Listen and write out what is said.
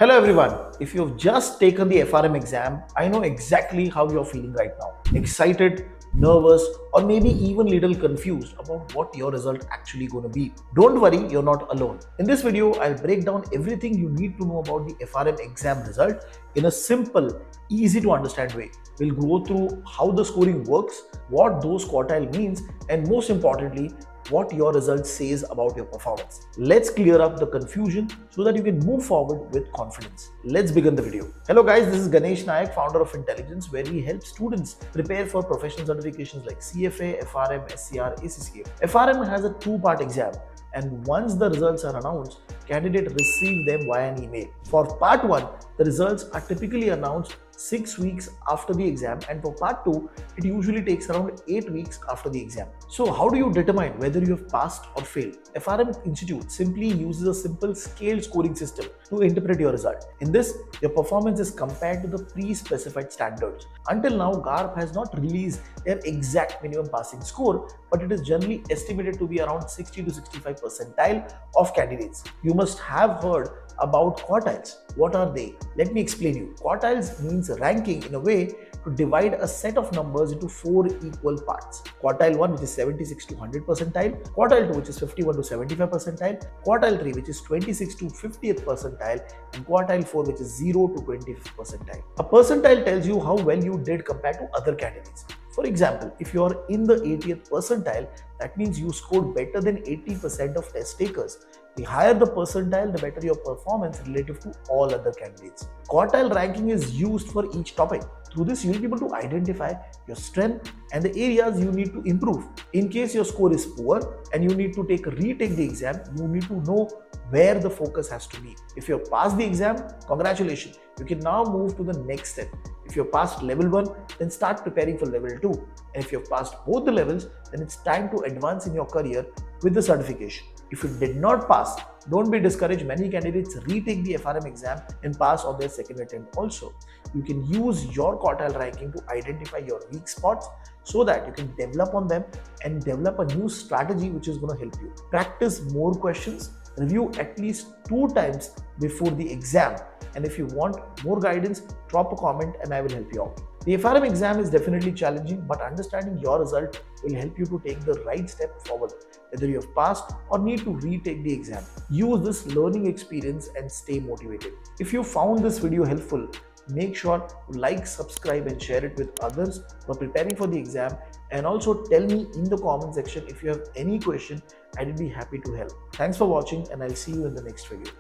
Hello everyone. If you've just taken the FRM exam, I know exactly how you're feeling right now. Excited, nervous, or maybe even little confused about what your result actually going to be. Don't worry, you're not alone. In this video, I'll break down everything you need to know about the FRM exam result in a simple, easy to understand way. We'll go through how the scoring works, what those quartile means, and most importantly, what your result says about your performance. Let's clear up the confusion so that you can move forward with confidence. Let's begin the video. Hello guys, this is Ganesh Nayak, founder of Fintelligents, where we help students prepare for professional certifications like CFA, FRM, SCR, ACCA. FRM has a two-part exam, and once the results are announced, candidates receive them via an email. For part 1, the results are typically announced 6 weeks after the exam, and for part 2 it usually takes around 8 weeks after the exam. So how do you determine whether you have passed or failed? FRM Institute simply uses a simple scale scoring system to interpret your result. In this, your performance is compared to the pre-specified standards. Until now, GARP has not released their exact minimum passing score, but it is generally estimated to be around 60 to 65 percentile of candidates. You must have heard about quartiles. What are they? Let me explain you. Quartiles means ranking in a way to divide a set of numbers into 4 equal parts. Quartile 1, which is 76 to 100 percentile, quartile 2, which is 51 to 75 percentile, quartile 3, which is 26 to 50th percentile, and quartile 4, which is 0 to 25th percentile. A percentile tells you how well you did compared to other candidates. For example, if you are in the 80th percentile, that means you scored better than 80% of test takers. The higher the percentile, the better your performance relative to all other candidates. Quartile ranking is used for each topic. Through this, you will be able to identify your strength and the areas you need to improve. In case your score is poor and you need to retake the exam, you need to know where the focus has to be. If you have passed the exam, congratulations. You can now move to the next step. If you have passed level 1, then start preparing for level 2. And if you have passed both the levels, then it's time to advance in your career with the certification. If you did not pass, don't be discouraged. Many candidates retake the FRM exam and pass on their second attempt also. You can use your quartile ranking to identify your weak spots so that you can develop on them and develop a new strategy which is going to help you. Practice more questions, review at least 2 times before the exam, and if you want more guidance, drop a comment and I will help you out. The FRM exam is definitely challenging, but understanding your result will help you to take the right step forward, whether you have passed or need to retake the exam. Use this learning experience and stay motivated. If you found this video helpful, make sure to like, subscribe and share it with others who are preparing for the exam, and also tell me in the comment section if you have any question. I will be happy to help. Thanks for watching and I'll see you in the next video.